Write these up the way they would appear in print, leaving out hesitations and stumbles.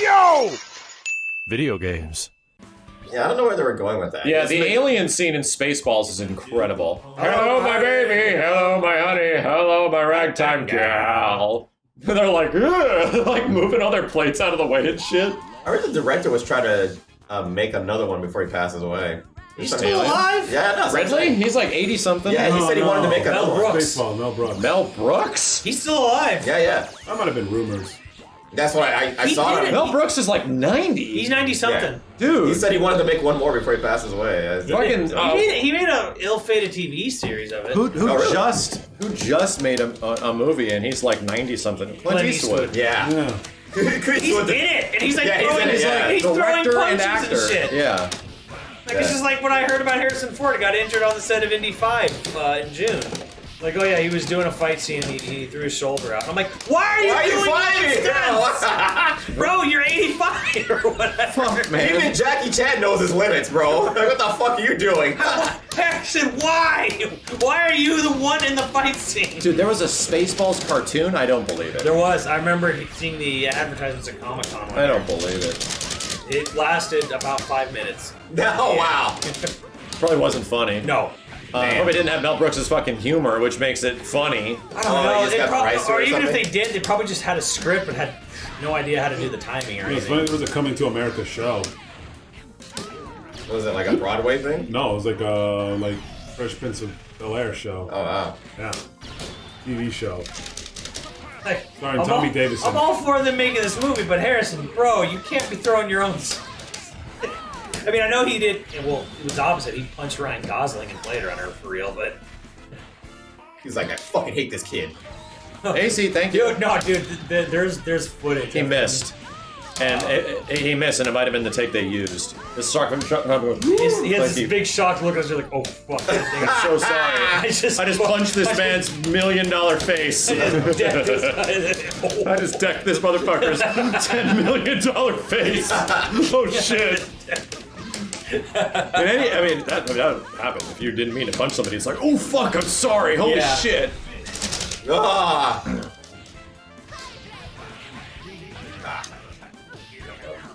Yo! Video games. Yeah, I don't know where they were going with that. Yeah, the alien scene in Spaceballs is incredible. Hello, my baby. Hello, my honey. Hello, my ragtime gal. They're like, ugh, like moving all their plates out of the way and shit. I heard the director was trying to make another one before he passes away. He's still alive? Yeah, no. Ridley? He's like 80-something. Yeah, he said he wanted to make another one. Baseball, Mel Brooks. Mel Brooks? He's still alive. Yeah, yeah. That might have been rumors. That's what I He saw. did It. it. Mel Brooks is like 90. He's 90-something. Dude. He said he wanted to make one more before he passes away. Fucking, He made a ill-fated TV series of it. Who Oh, really? just made a movie and he's like 90-something? Clint Eastwood. Yeah. Yeah. He's in it, and he's like Yeah, he's throwing, in it, yeah. he's throwing Director and punches actor. and shit. Yeah. Like it's just like when I heard about Harrison Ford, he got injured on the set of Indy 5 in June. Like, oh yeah, he was doing a fight scene and he threw his shoulder out. I'm like, why are you doing fighting? this? Bro, you're 85 or whatever. Fuck, man. Even Jackie Chan knows his limits, bro. Like, what the fuck are you doing? Harrison, why? Why are you the one in the fight scene? Dude, there was a Spaceballs cartoon? I don't believe it. There was. I remember seeing the advertisements at Comic-Con. I don't believe it. It lasted about 5 minutes. Oh, wow. Probably wasn't funny. No. Probably didn't have Mel Brooks' fucking humor, which makes it funny. I don't know. he just They got priced or or even if something? they did, they probably just had a script but had no idea how to do the timing or It was, anything. it was a Coming to America show. Was it like a Broadway thing? No, it was like Fresh Prince of Bel-Air show. Oh, wow. Yeah. TV show. Like, Starring Tommy Davidson. I'm all for them making this movie, but Harrison, bro, you can't be throwing your own. I mean, I know he did. Well, it was the opposite. He punched Ryan Gosling in Blade Runner for real, but He's like, I fucking hate this kid. AC, thank you. dude, no, dude, there's footage. He missed. And he missed, and it might have been the take they used. The shark from He has this big shocked look. I was like, oh fuck. I'm so sorry. I just punched this man's $1 million face. I just decked this motherfucker's $10 million face. Oh shit. That would happen if you didn't mean to punch somebody. It's like, oh fuck, I'm sorry. Holy Yeah. shit. Ah.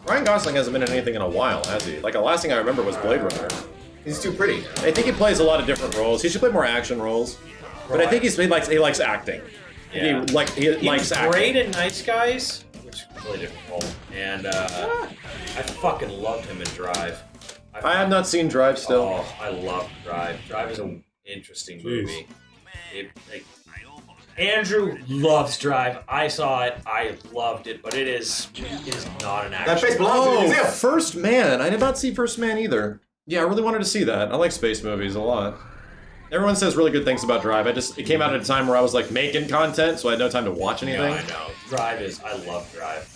Ryan Gosling hasn't been in anything in a while, has he? Like, the last thing I remember was Blade Runner. He's too pretty. I think he plays a lot of different roles. He should play more action roles. But I think he likes acting. Yeah. He He likes was acting. great in Nice Guys, which is a completely different role. And I fucking loved him in Drive. I have not seen Drive still. Oh, I love Drive. Drive is an interesting movie. Andrew loves Drive. I saw it. I loved it, but it is not an That action. face belongs to the Oh, museum. First Man. I did not see First Man either. Yeah, I really wanted to see that. I like space movies a lot. Everyone says really good things about Drive. It came out at a time where I was like making content, so I had no time to watch anything. Yeah, I know. Drive is. I love Drive,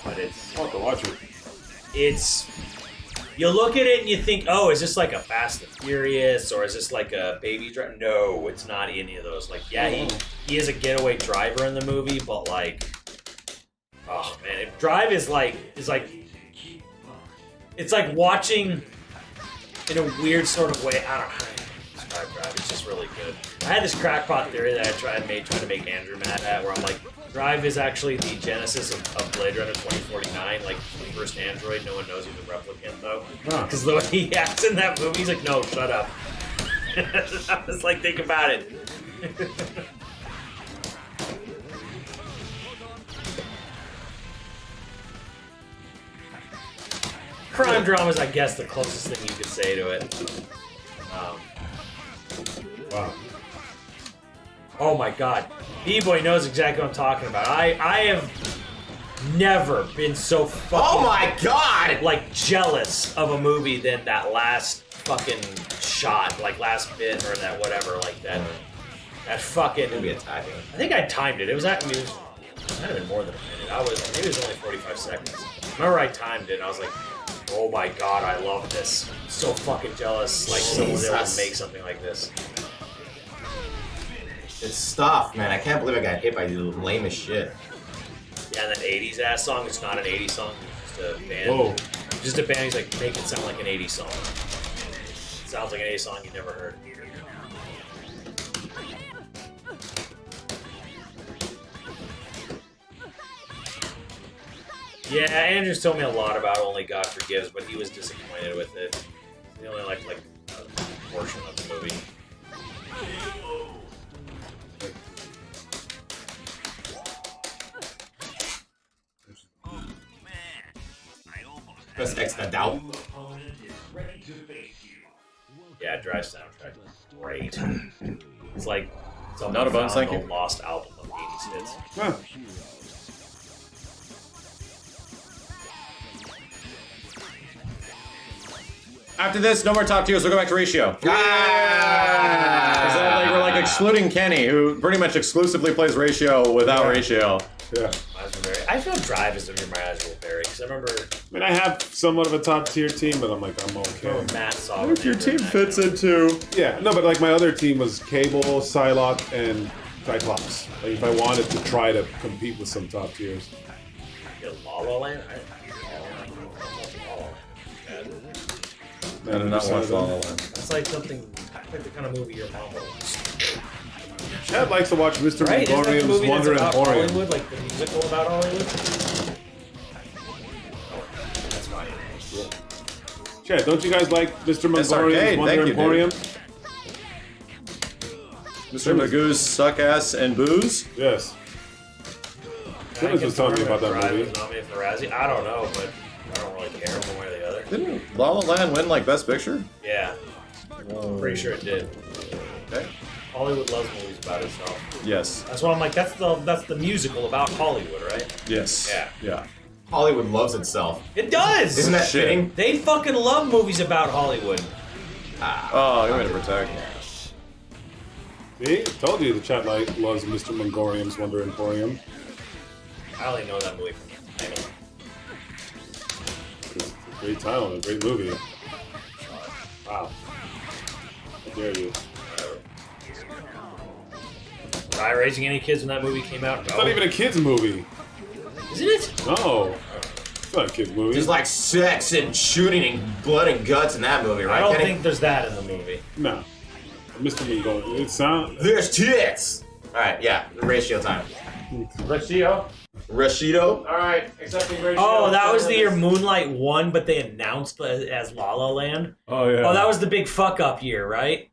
but it's. I'll have to watch it. It's. You look at it and you think, oh, is this like a Fast and Furious or is this like a Baby Driver? No, it's not any of those. Like, yeah, he is a getaway driver in the movie, but like, oh man, Drive is like it's like watching in a weird sort of way. I don't know how to describe Drive. It's just really good. I had this crackpot theory that I trying to make Andrew mad at, where I'm like, Drive is actually the genesis of Blade Runner 2049, like the first android. No one knows he's a replicant, though. Because the way he acts in that movie, he's like, no, shut up. I was like, think about it. Crime drama is, I guess, the closest thing you could say to it. Wow. Oh my god. B-Boy knows exactly what I'm talking about. I have never been so fucking Oh my god! like jealous of a movie than that last fucking shot, like last bit or that whatever, like that fucking Maybe attacking. I think I timed it. It was actually it might have been more than a minute. Maybe it was only 45 seconds. I remember I timed it and I was like, oh my god, I love this. I'm so fucking jealous like someone's able to make something like this. It's stuff, man. I can't believe I got hit by the lamest shit. Yeah, and that 80s ass song, it's not an 80s song, it's just a band. Whoa. Just a band, he's like, make it sound like an 80s song. It sounds like an 80s song you never heard. Yeah, Andrews told me a lot about Only God Forgives, but he was disappointed with it. He only liked like a portion of the movie. Press X to doubt. Yeah, Drive soundtrack. Great. It's like someone Not a bonus, found thank the you. lost album of 80s hits. Huh. After this, no more top tiers. We'll go back to ratio. Ah! We're like excluding Kenny, who pretty much exclusively plays ratio without ratio. Yeah. I feel Drive is the reason my eyes will vary, because I remember I mean, I have somewhat of a top tier team, but I'm like, I'm okay. Matt saw I think your team fits into. Yeah, no, but like my other team was Cable, Psylocke, and Cyclops. Like if I wanted to try to compete with some top tiers. La La Land? I did not watch La La Land. That's like something, like the kind of movie your mom will Chad likes to watch Mr. Right? Isn't that the Mongorium's movie that's Wonder about Emporium. Hollywood, like the musical about Hollywood? That's fine. Chad, don't you guys like Mr. That's Mongorium's arcade, Wonder thank you, Emporium? Mr. Magoo's suck ass and booze. Yes. Simmons was telling me about that Drive movie. was nominated for Razzie. I don't know, but I don't really care one way or the other. Didn't La La Land win like Best Picture? Yeah, I'm pretty sure it did. Okay. Hollywood loves movies about itself. Yes. That's why I'm like, that's the musical about Hollywood, right? Yes. Yeah. Yeah. Hollywood loves itself. It does. Isn't that Shit. fitting? They fucking love movies about Hollywood. Oh, you made a protect. See? I told you the chat loves Mr. Mongorium's Wonder Emporium. I only know that movie from the title. It's a great title, a great movie. Wow. How dare you. Was I raising any kids when that movie came out? It's not even a kid's movie. Isn't it? No. It's not a kid's movie. There's like sex and shooting and blood and guts in that movie, right? I don't Kenny? think there's that in the movie. No. Mr. Mongorium. It sounds... There's tits! Alright, yeah, ratio time. Ratio. Rashido? Alright, accepting ratio. Oh, that was the year Moonlight won, but they announced it as La La Land. Oh, yeah. Oh, that was the big fuck up year, right?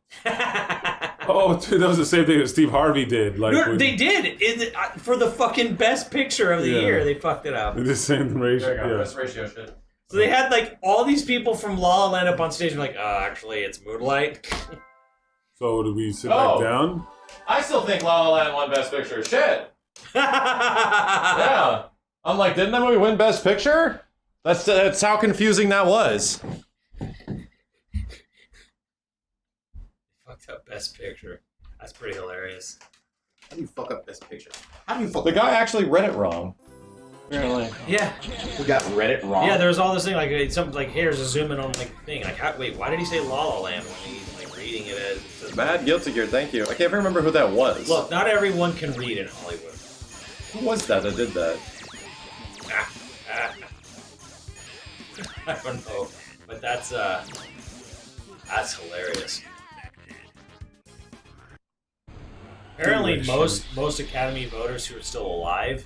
Oh, dude, that was the same thing that Steve Harvey did. Like when They did for the fucking best picture of the Yeah. year. They fucked it up. they did the same ratio. There you go. Yeah. Best ratio shit. So they had like all these people from La La Land up on stage, and like, actually, it's Moonlight. So did we sit Oh. back down? I still think La La Land won Best Picture. Shit. Yeah. I'm like, didn't that movie win Best Picture? That's how confusing that was. Fucked up best picture. That's pretty hilarious. How do you fuck up this picture? How do you fuck The guy actually read it wrong. Apparently. Yeah, Who got Reddit wrong? yeah. There was all this thing like something like here's a zoom in on like thing. Like, wait, why did he say La La Land when he's like reading it as? It says, Mad Guilty Gear, thank you. I can't remember who that was. look, not everyone can read in Hollywood. Who was that did that? I don't know, but that's hilarious. Apparently, most Academy voters who are still alive,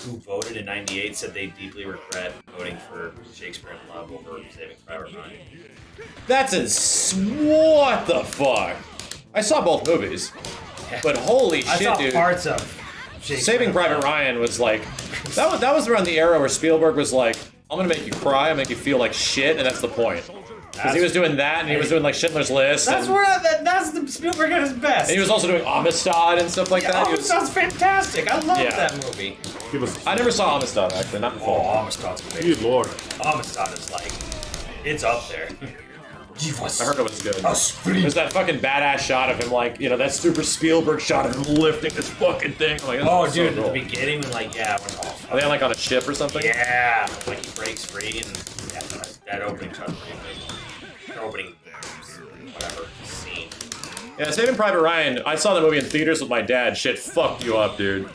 who voted in '98, said they deeply regret voting for Shakespeare in Love over Saving Private Ryan. That's what the fuck? I saw both movies, but holy I shit, saw dude! parts of Shakespeare Saving in Private Love. Ryan was like that was around the era where Spielberg was like, I'm gonna make you cry, I'll make you feel like shit, and that's the point. Because he was doing that, and he was doing like Schindler's List. That's and, where that's the Spielberg at his best. and he was also doing Amistad and stuff like that. Oh, He it was- sounds fantastic. I love Yeah. that movie. Give us. I never saw Amistad actually, not in Oh, full. Amistad's great. Good lord. Amistad is like, it's up there. I heard it was good. Esprit. There's that fucking badass shot of him, like, you know, that super Spielberg shot of him lifting this fucking thing. I'm like, this Oh, is dude, so at cool. the beginning, when like, yeah, when, Are they like on a ship or something? yeah, like he breaks free and yeah, that opening shot, that opening, whatever scene. Yeah, Saving Private Ryan, I saw the movie in theaters with my dad. Shit fucked you up, dude.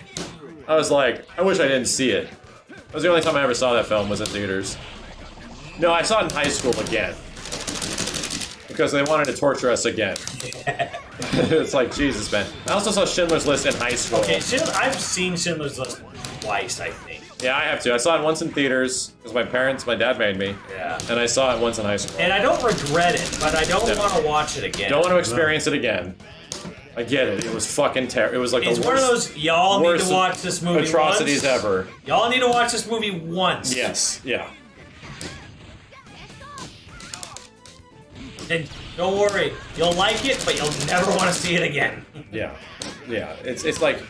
I was like, I wish I didn't see it. That was the only time I ever saw that film was in theaters. No, I saw it in high school again. Because they wanted to torture us again. It's like, Jesus, man. I also saw Schindler's List in high school. Okay, I've seen Schindler's List twice, I think. Yeah, I have to. I saw it once in theaters because my dad made me. Yeah. And I saw it once in high school. And I don't regret it, but I don't want to watch it again. Don't want to experience it again. I get it. It was fucking terrible. It was like It's the one of worst, those, y'all need worst to watch this movie atrocities once. ever. Y'all need to watch this movie once. Yes. Yeah. And don't worry, you'll like it, but you'll never want to see it again. Yeah. Yeah. It's like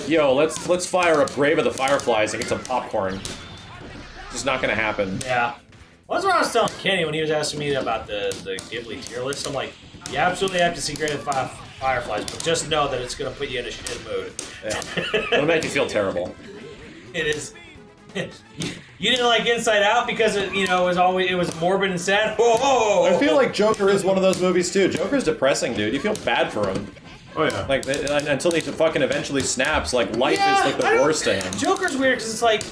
yo, let's fire up Grave of the Fireflies and get some popcorn. It's just not gonna happen. Yeah. Well, that's what I was telling Kenny when he was asking me about the Ghibli tier list. I'm like, you absolutely have to see Grave of the Fireflies, but just know that it's gonna put you in a shit mood. Yeah. It'll make you feel terrible. It is. You didn't like Inside Out because it was morbid and sad. Whoa! I feel like Joker is one of those movies too. Joker's depressing, dude. You feel bad for him. Oh yeah. Like until he fucking eventually snaps. Like life is like the worst to him. Joker's weird because it's like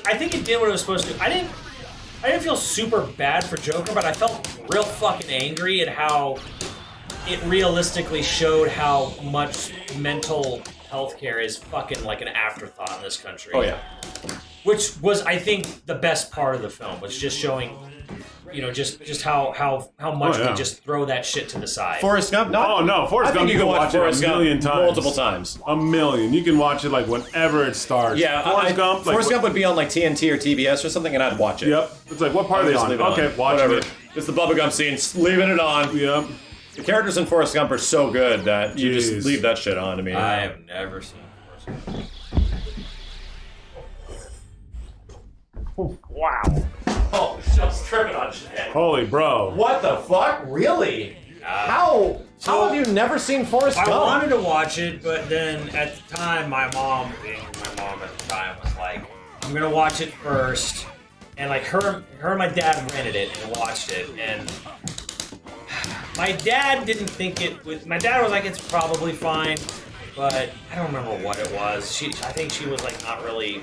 I think it did what it was supposed to. I didn't feel super bad for Joker, but I felt real fucking angry at how it realistically showed how much mental health care is fucking like an afterthought in this country. Oh yeah. Which was, I think, the best part of the film, was just showing, just how much they just throw that shit to the side. Forrest Gump? Oh no, Forrest Gump, you can watch it a million times. Multiple times. A million. You can watch it like whenever it starts. Yeah, Forrest Gump. Forrest Gump would be on like TNT or TBS or something, and I'd watch it. Yep. It's like, what part are they Just on? leave it on. Okay, watch Whatever. it. It's the bubblegum scene. Leaving it on. Yep. The characters in Forrest Gump are so good that you Jeez. just leave that shit on. I mean, I have never seen Forrest Gump. wow. Oh, just tripping on shit. Holy bro. What the fuck? Really? How have you never seen Forrest Gump? I wanted to watch it, but then at the time, my mom at the time, was like, I'm gonna watch it first. And like her and my dad rented it and watched it, and my dad didn't think my dad was like, it's probably fine, but I don't remember what it was. I think she was like not really,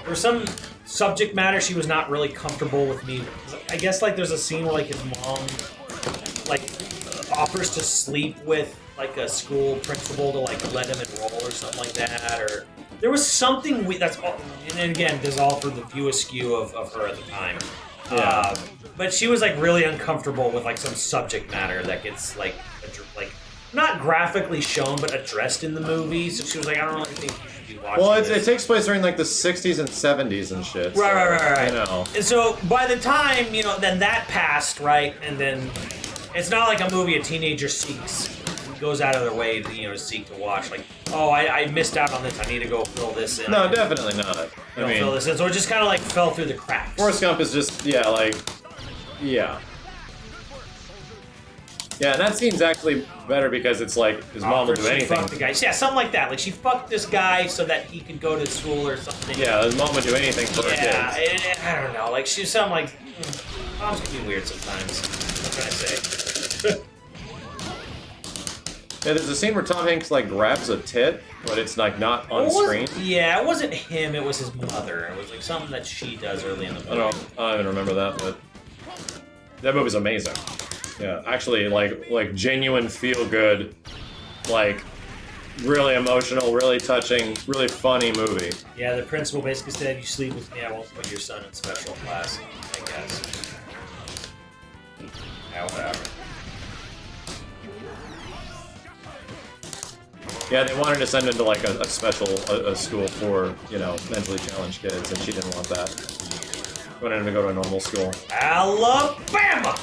there was some subject matter she was not really comfortable with me. I guess like there's a scene where like his mom like offers to sleep with like a school principal to like let him enroll or something like that, or there was something that's all, and again, this is all for the view askew of her at the time. Yeah. But she was like really uncomfortable with like some subject matter that gets like not graphically shown but addressed in the movie. So she was like, I don't really think you should be watching. Well, this. it takes place during like the 60s and 70s and shit. Right. You know. And so by the time, then that passed, right? And then it's not like a movie a teenager goes out of their way to, seek to watch. Like, oh, I missed out on this. I need to go fill this in. No, definitely not. I mean, fill this in. So it just kind of like fell through the cracks. Forrest Gump is just, yeah. Yeah, and that scene's actually better because it's like his mom will do She anything. fucked the guy. Yeah, something like that. Like she fucked this guy so that he could go to school or something. Yeah, his mom would do anything for her kids. I don't know. Like she's something like moms can be weird sometimes. What can I say? Yeah, there's a scene where Tom Hanks like grabs a tit, but it's like not on screen. Yeah, it wasn't him. It was his mother. It was like something that she does early in the movie. I don't even remember that, but that movie's amazing. Yeah, actually, like genuine feel good, like really emotional, really touching, really funny movie. Yeah, the principal basically said, "You sleep with me, I won't put your son in special class." I guess. Yeah, whatever. Yeah, they wanted to send him to like a special school for mentally challenged kids, and she didn't want that. Wanted him to go to a normal school. Alabama!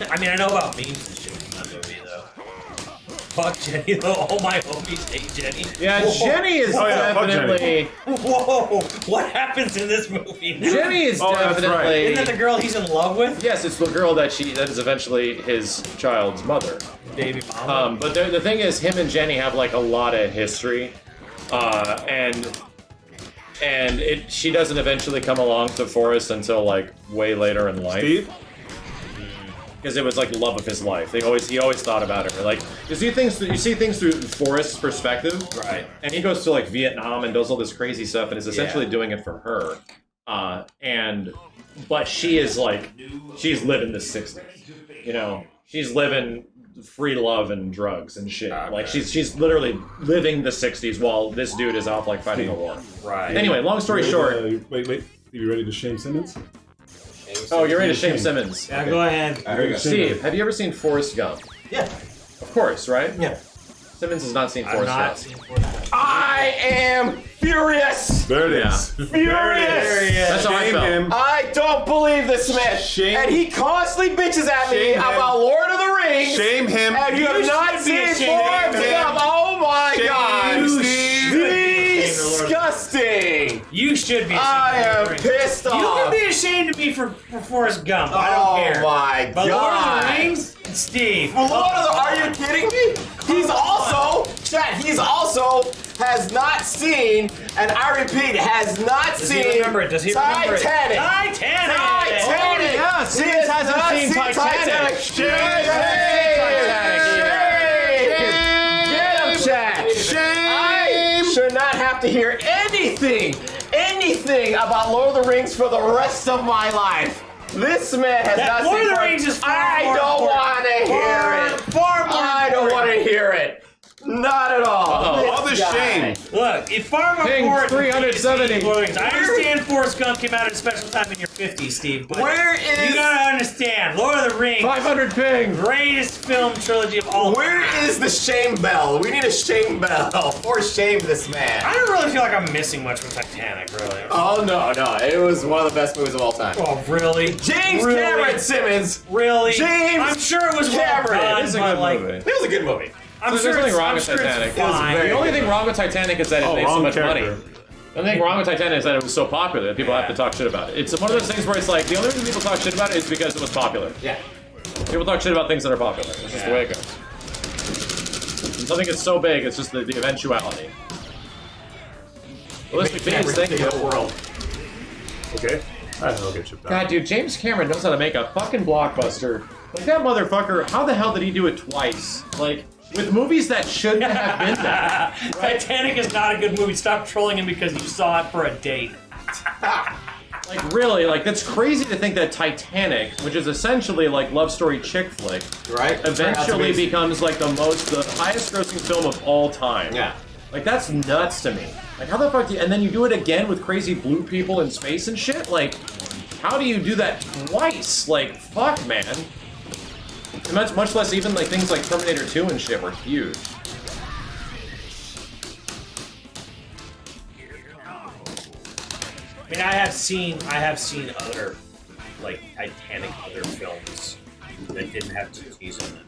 I mean, I know about memes and shit in that movie, though. Fuck Jenny, though. All my homies hate Jenny. Yeah, Whoa. Jenny is definitely... Whoa! What happens in this movie? Jenny is definitely... Isn't that the girl he's in love with? Yes, it's the girl that is eventually his child's mother. Baby mama. But the thing is, him and Jenny have like a lot of history, and she doesn't eventually come along to Forrest until like way later in life. Steve? Because it was like love of his life. He always thought about her. Like you see things through Forrest's perspective, right? And he goes to like Vietnam and does all this crazy stuff, and is essentially doing it for her. But she is like she's living the 60s, she's living free love and drugs and shit. Okay. Like she's literally living the 60s while this dude is off like fighting a war. Right. Anyway, long story short. Wait. Are you ready to shame Simmons? Oh, you're ready to shame Simmons. Yeah, go ahead. Steve, have you ever seen Forrest Gump? Yeah. Of course, right? Yeah. Simmons has not seen I've Forrest not Gump. seen Forrest Gump. I am furious! There it is. Furious! That's how I Shame felt. him. I don't believe this man. Shame- And he constantly bitches at me Shame him. about Lord of the Rings. Shame him. And you have not should be seen ashamed of Forrest him. Gump. Oh my Shame god. you, Steve. Disgusting. You should be ashamed I of am the Rings. pissed You can off. be ashamed of me for Forrest Gump. I don't Oh care. my But Lord of god. the Rings, Steve. Lord of the, are you kidding me? He's also, chat, he's also has not seen, and I repeat, has not Does seen he remember it? Does he remember it? Titanic. Titanic! Titanic! yeah, He Simmons has hasn't not seen Titanic. Shame! Titanic. Get him, chat! I should not have to hear anything about Lord of the Rings for the rest of my life. This man has not Lord seen of the Rings is far I more don't important. want to hear it. Far more I don't want to hear it. Not at all. This All the guy. shame. Look, if far more King important. 370. I understand Forrest Gump came out at a special time in your 50s, Steve, but Where is you gotta understand, Lord of the Rings, 500 ping! greatest film trilogy of all Where time. is the shame bell? We need a shame bell. Or shame this I man. don't really feel like I'm missing much from Titanic, really. Oh no, it was one of the best movies of all time. Oh, really? James Really? Cameron Simmons. Really? James I'm sure it was Cameron. well done, It's a but good like, movie. It was a good movie. I'm There's sure nothing it's, wrong I'm with sure Titanic. It's It was fine. very The only thing wrong with Titanic is that it made so wrong much character. money. The only thing wrong with Titanic is that it was so popular that people have to talk shit about it. It's one of those things where it's like, the only reason people talk shit about it is because it was popular. Yeah. People talk shit about things that are popular. It's just the way it goes. When something is so big, it's just the eventuality. Ballistic Beams, thank you. World. Okay. I don't know, get chipped out. God, dude, James Cameron knows how to make a fucking blockbuster. Like, that motherfucker, how the hell did he do it twice? Like, with movies that shouldn't have been there. Titanic is not a good movie. Stop trolling him because you saw it for a date. Like, really, like, that's crazy to think that Titanic, which is essentially like love story chick flick, Right? eventually becomes like the highest grossing film of all time. Yeah. Like, that's nuts to me. Like, how the fuck do you, and then you do it again with crazy blue people in space and shit? Like, how do you do that twice? Like, fuck, man. And much less even like things like Terminator 2 and shit were huge. I mean, I have seen other, like, Titanic other films that didn't have TTs in them.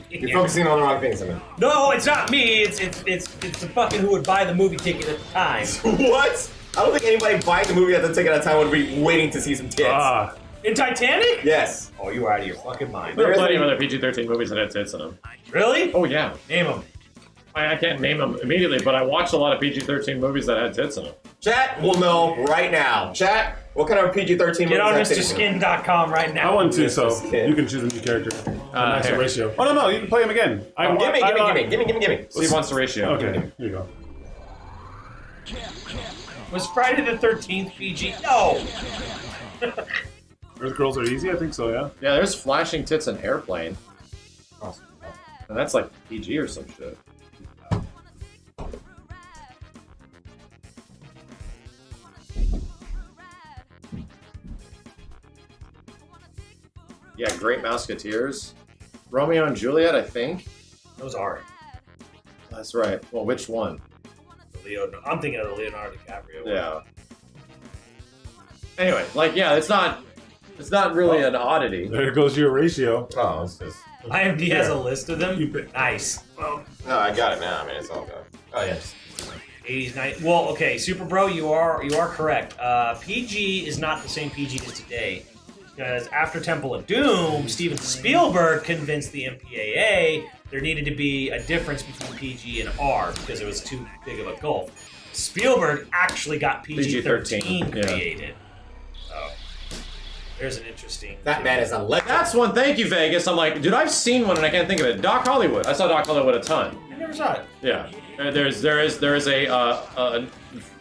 You're focusing on the wrong things, I mean. No, it's not me. It's the fucking who would buy the movie ticket at the time. What? I don't think anybody buying the movie at the ticket at a time would be waiting to see some tits. Ah. In Titanic? Yes. Oh, you out of your fucking mind. There are plenty of other PG-13 movies that had tits in them. Really? Oh yeah. Name them. I can't name them immediately, but I watched a lot of PG-13 movies that had tits in them. Chat will know right now. Chat, what kind of PG-13 movies Get on have titties in them? MrSkin.com right now. I want to, so Skin. you can choose a new character. Max here. ratio. Oh no, you can play him again. Gimme. Steve wants the ratio. Okay, here you go. Was Friday the 13th PG? No! Earth Girls Are Easy? I think so, yeah. Yeah, there's flashing tits in Airplane. And that's like PG or some shit. Yeah, Great Mouseketeers. Romeo and Juliet, I think. Those are. That's right. Well, which one? I'm thinking of the Leonardo DiCaprio one. Yeah. Anyway, like, yeah, it's not really an oddity. There goes your ratio. Oh, it's just... IMDb has a list of them. You pick. Nice. No, I got it now. I mean, it's all good. Oh, yes. 80s, 90s. Well, okay, Super Bro, you are correct. PG is not the same PG as today. Because after Temple of Doom, Steven Spielberg convinced the MPAA there needed to be a difference between PG and R because it was too big of a gulf. Spielberg actually got PG-13 PG-13, yeah. created. So, There's an interesting. That man is a legend. That's one. Thank you, Vegas. I'm like, dude, I've seen one and I can't think of it. Doc Hollywood. I saw Doc Hollywood a ton. I never saw it. Yeah. There is a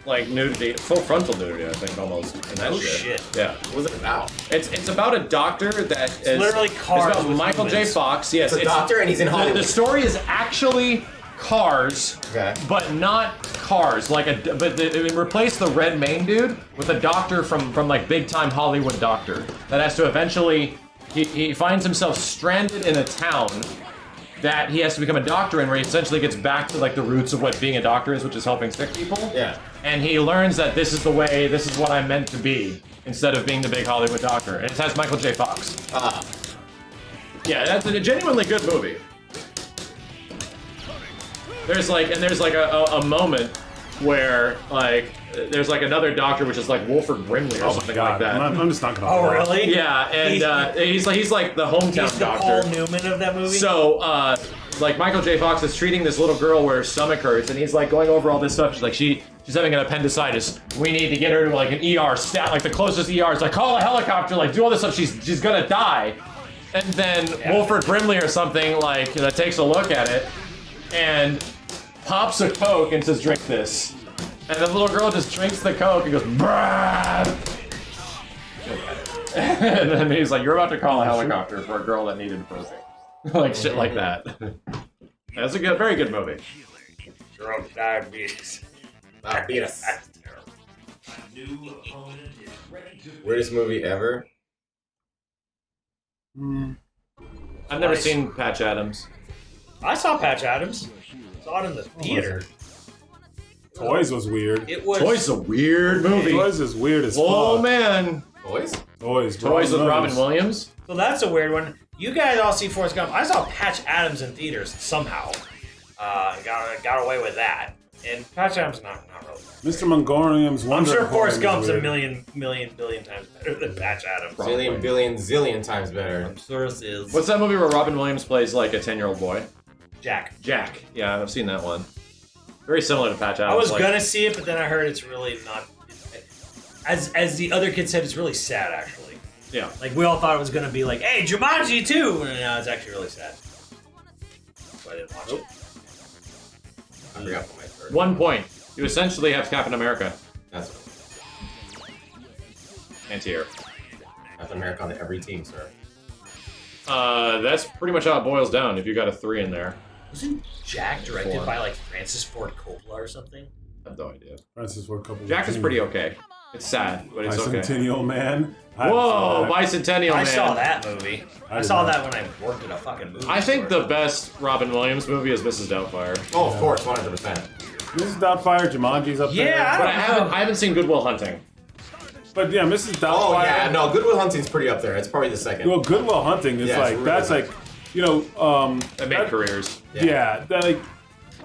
like nudity, full frontal nudity, I think almost in that Oh, shit. shit. Yeah. What was it about? It's about a doctor that is literally Cars It's about with Michael J. humans. Fox. Yes, It's a doctor and he's in Hollywood. The story is actually Cars, Okay. but not Cars. It replaced the red main dude with a doctor from like big time Hollywood doctor that has to eventually he finds himself stranded in a town that he has to become a doctor in, where he essentially gets back to like the roots of what being a doctor is, which is helping sick people. Yeah. And he learns that this is the way, this is what I'm meant to be, instead of being the big Hollywood doctor. And it has Michael J. Fox. Yeah, that's a genuinely good movie. There's like a moment where like there's like another doctor, which is like Wilford Brimley or something like that. I'm just not gonna. Oh, really? Yeah, and he's like the hometown He's the doctor. Paul Newman of that movie. So, like Michael J. Fox is treating this little girl where her stomach hurts, and he's like going over all this stuff. She's like, she's having an appendicitis. We need to get her to like an ER stat, like the closest ER. It's like call a helicopter, like do all this stuff. She's gonna die. And then Wilford Brimley or something like takes a look at it and pops a Coke and says, "Drink this." And the little girl just drinks the Coke and goes, "Brah!" And then he's like, "You're about to call a helicopter for a girl that needed pussy." Like shit like that. That's a very good movie. Drug diabetes. Diabetes. Weirdest movie ever? I've never seen Patch Adams. I saw Patch Adams. Saw it in the theater. Toys was weird. It was. Toys is a weird movie. Toys is weird as Oh fuck. man. Boys? Toys With Robin Williams. So that's a weird one. You guys all see Forrest Gump. I saw Patch Adams in theaters somehow. Got away with that. And Patch Adams not really. Mr. Mongolian's I'm Wonder sure Boy Forrest was Gump's a weird. million, billion times better than Patch Adams. Zillion, billion, zillion times better. Source is What's that movie where Robin Williams plays like a 10-year-old boy? Jack. Jack. Yeah, I've seen that one. Very similar to Patch Adams. I was like, gonna see it, but then I heard it's really not. As the other kid said, it's really sad actually. Yeah. Like we all thought it was gonna be like, hey, Jumanji too, and now it's actually really sad. So I didn't watch it. I forgot what my third. 1 point. You essentially have Captain America. That's Anti-air. Captain America on every team, sir. That's pretty much how it boils down. If you got a 3 in there, Wasn't Jack directed 4. by like Francis Ford Coppola or something? I have no idea. Francis Ford Coppola. Jack is pretty okay. It's sad, but it's okay. Bicentennial Man. Whoa, Bicentennial Man. I saw that movie. I did saw not. that when I worked at a fucking movie. I think store. the best Robin Williams movie is Mrs. Doubtfire. Oh, of course, 100%. Mrs. Doubtfire, Jumanji's up there. Yeah, But I don't know. I haven't seen Good Will Hunting. But yeah, Mrs. Doubtfire. Oh, yeah, no, Good Will Hunting's pretty up there. It's probably the second. Well, Good Will Hunting is Yeah, it's like really that's good. like, you know, That made careers. yeah, that like.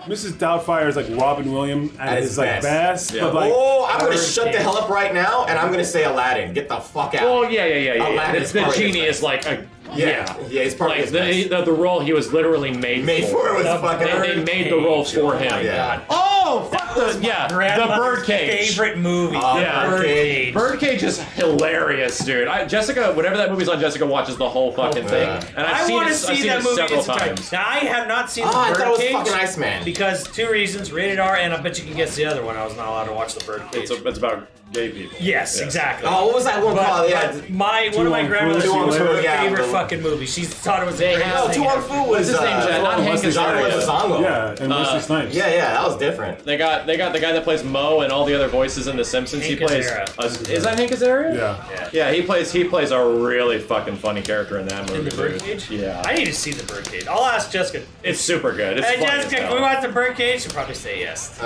Mrs. Doubtfire is like Robin Williams at his like best, Yeah. but like Oh, I'm gonna Birdcage. shut the hell up right now, and I'm gonna say Aladdin. Get the fuck out. Oh yeah. Aladdin It's is the probably genie his is like a yeah, he's probably like his best. the role he was literally made For it was The fucking. They made the role for him. Oh my Yeah. god. Oh, fuck the the Grandmother's Birdcage. favorite movie. Yeah. Birdcage. Birdcage is hilarious, dude. Jessica, whenever that movie's on, Jessica watches the whole fucking thing, and I've I seen want to it. I've see seen that it movie several as a time. times. Now I have not seen Oh, I the thought it was Birdcage fucking Iceman. because 2 reasons: rated R, and I bet you can guess the other one. I was not allowed to watch the Birdcage. It's about gay people. Yes, Yeah. exactly. Oh, what was that one called? Yeah. But one of my on grandmother's Food, favorite yeah, fucking movie. She thought it was the They greatest have- No, thing Two on ever. Fu was What's his name? Not Hank Wesley Azaria. Zongo. yeah, and Wesley Snipes. Yeah, that was different. They got the guy that plays Mo and all the other voices in The Simpsons. Hank he plays. Azaria. Is that Hank Azaria? Yeah. Yeah, he plays a really fucking funny character in that movie. In the dude. Birdcage? Yeah. I need to see the Birdcage. I'll ask Jessica. It's super good. It's Hey funny as Jessica, hell. can we watch the Birdcage? She'll probably say yes.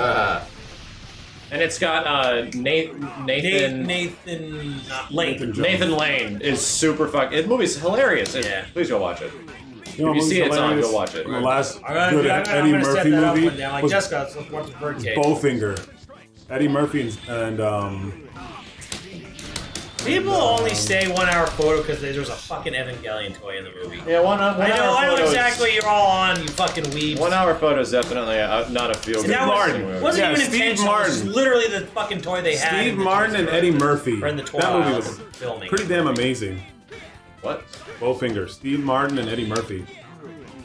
And it's got Nathan Nathan Lane. Nathan Lane is super fucking. The movie's hilarious. Yeah. Please go watch it. You know, If you see what's it's on, hilarious? go watch it. The last I'm good gonna Eddie set Murphy that up movie one day. I'm like, was Jessica, let's watch the Birdcage. Bowfinger. Eddie Murphy and People only say 1 hour photo because there's a fucking Evangelion toy in the movie. Yeah, one I know photo is- exactly you're all on, you fucking weebs. 1 hour photo is definitely not a feel And good that Martin. wasn't Yeah, even Steve intentional. It was Martin. literally the fucking toy they had. Steve in the Martin and teaser. Eddie Murphy. Or in the toy That movie aisle was filming. pretty damn amazing. What? Bowfinger. Steve Martin and Eddie Murphy.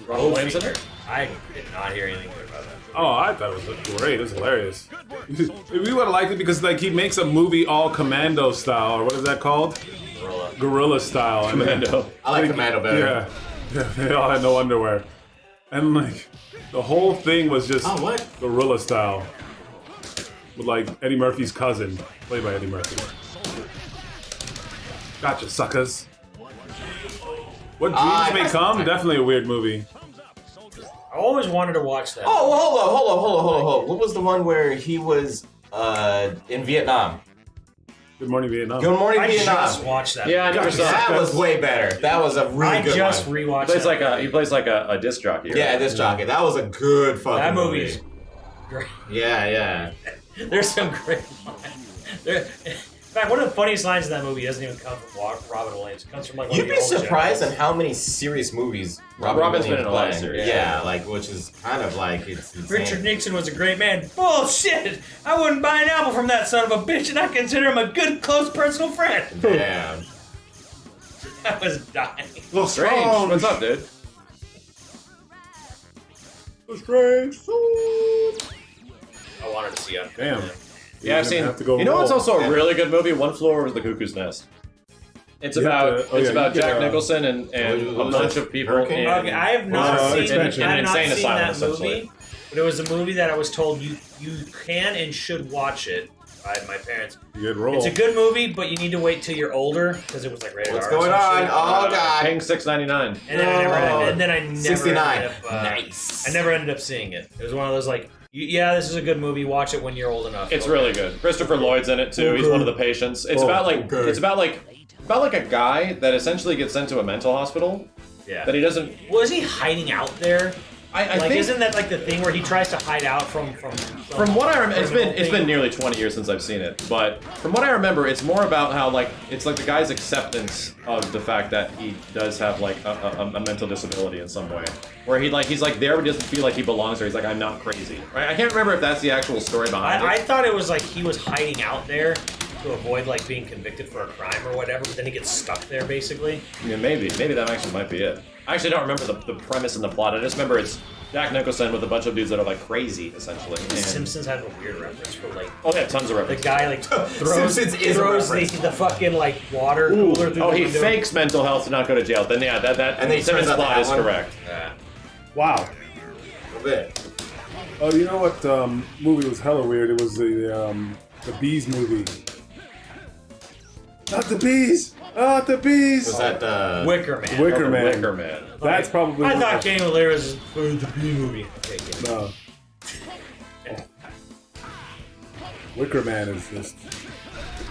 Robin Williams in it? I did not hear anything good about that. Oh, I thought it was great. It was hilarious. We would have liked it because like he makes a movie all commando style, or what is that called? Gorilla style. And Commando. I like Commando better. Yeah, they all had no underwear, and like the whole thing was just Oh, what? gorilla style, with like Eddie Murphy's cousin, played by Eddie Murphy. Gotcha, suckers. What Dreams May Come? Definitely a weird movie. I always wanted to watch that. Oh, well, hold on. What was the one where he was in Vietnam? Good Morning Vietnam. Good Morning I Vietnam. just watched that. Yeah, I never saw That it. was way better. That was a really I good just one. rewatched He that. plays like a disc jockey. Right? Yeah, this jockey. That was a good fucking That movie. movie's great. Yeah. There's some great lines. In fact, one of the funniest lines in that movie doesn't even come from Robin Williams. It comes from like one You'd of the be old surprised generals. at how many serious movies Robin's been in a lot of playing. series. Yeah, like which is kind of like it's insane. Richard Nixon was a great man. Bullshit! I wouldn't buy an apple from that son of a bitch, and I consider him a good, close personal friend. Damn. I was dying. Strange. What's up, dude? Strange. I wanted to see it. Damn. Yeah, I've seen. Have to go You know what's roll. also a really good movie? One Flew Over the Cuckoo's Nest. It's You about have to- you Jack get, Nicholson and what a was bunch that? of people Hurricane? in. Okay, I have not seen, expansion. I have not Insane seen asylum, that essentially. movie, but it was a movie that I was told you can and should watch it by my parents. Good roll. It's a good movie, but you need to wait till you're older because it was like rated What's R. or going some on? shit. Oh god. Paying $6.99. And then I never 69. ended up, Nice. I never ended up seeing it. It was one of those like, yeah, this is a good movie. Watch it when you're old enough. It's Okay. really good. Christopher Lloyd's in it too. He's one of the patients. It's about like okay. it's about like a guy that essentially gets sent to a mental hospital Yeah. that he doesn't. Was he hiding out there? I Like, think isn't that like the thing where he tries to hide out from from what I remember, criminal it's been thing? nearly 20 years since I've seen it. But from what I remember, it's more about how like it's like the guy's acceptance of the fact that he does have like a mental disability in some way, where he's like there but he doesn't feel like he belongs there. He's like, I'm not crazy. Right? I can't remember if that's the actual story behind I it. thought it was like he was hiding out there to avoid like being convicted for a crime or whatever, but then he gets stuck there basically. Yeah, maybe that actually might be it. I actually don't remember the premise and the plot. I just remember it's Jack Nicholson with a bunch of dudes that are like crazy, essentially. The Simpsons had a weird reference for like Oh, yeah, tons of the references. guy like throws Simpsons is a throws reference. the fucking like water cooler through Oh, the he window. fakes mental health to not go to jail. Then yeah, that And then he Simmons turns out plot that is one- correct. Yeah. Wow. A little bit. Oh, you know what movie was hella weird? It was the Bees movie. Not the Bees! Not the Bees! Was that Wicker Man. Wicker Oh, the Man. Wicker Man. That's probably... I thought Game of Lyrics was the B movie. Okay, good. No. Wicker Man is just...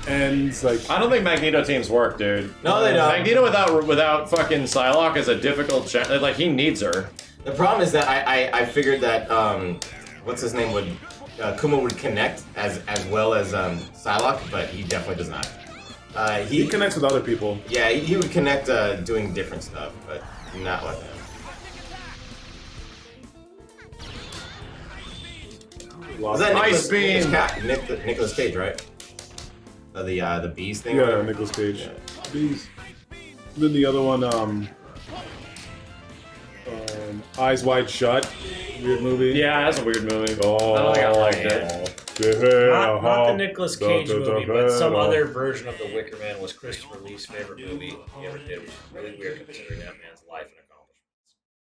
ends like... I don't think Magneto teams work, dude. No, they don't. Magneto without fucking Psylocke is a difficult like he needs her. The problem is that I figured that what's his name would Kuma would connect as well as Psylocke, but he definitely does not. He connects with other people. Yeah, he would connect doing different stuff, but not like that. Was that Ice Beam. Nicholas Cage, right? The bees thing. Yeah, Nicolas Cage. Yeah. Bees. Then the other one, Eyes Wide Shut. Weird movie. Yeah, that's a weird movie. Oh, I don't think I liked it. Not the Nicolas Cage movie, but some other version of The Wicker Man was Christopher Lee's favorite movie he ever did, which is really weird considering that man's life in a